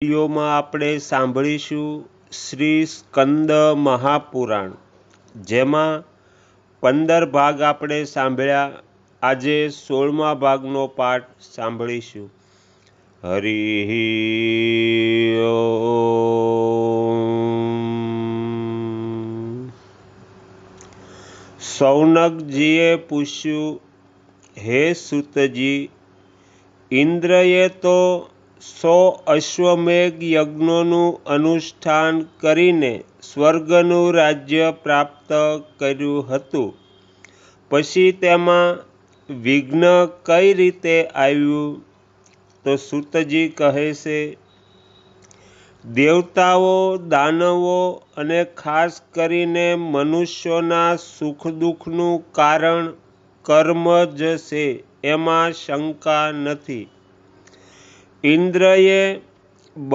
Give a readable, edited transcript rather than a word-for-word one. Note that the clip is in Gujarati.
વિડીયોમાં આપણે સાંભળીશું શ્રી સ્કંદ મહાપુરાણ, જેમાં 15 ભાગ આપણે સાંભળ્યા. આજે 16મા ભાગનો પાઠ સાંભળીશું. હરિ ઓમ. સૌનકજીએ પૂછ્યું, હે સૂતજી, ઇન્દ્રએ તો 100 અશ્વમેઘ યજ્ઞોનું અનુષ્ઠાન કરીને સ્વર્ગનું રાજ્ય પ્રાપ્ત કર્યું હતું. પછી તેમાં વિઘ્ન કઈ રીતે આવ્યું? તો સૂતજી કહે છે, દેવતાઓ, દાનવો અને ખાસ કરીને મનુષ્યોના સુખ દુઃખનું કારણ કર્મ જ છે, એમાં શંકા નથી. ઇન્દ્રએ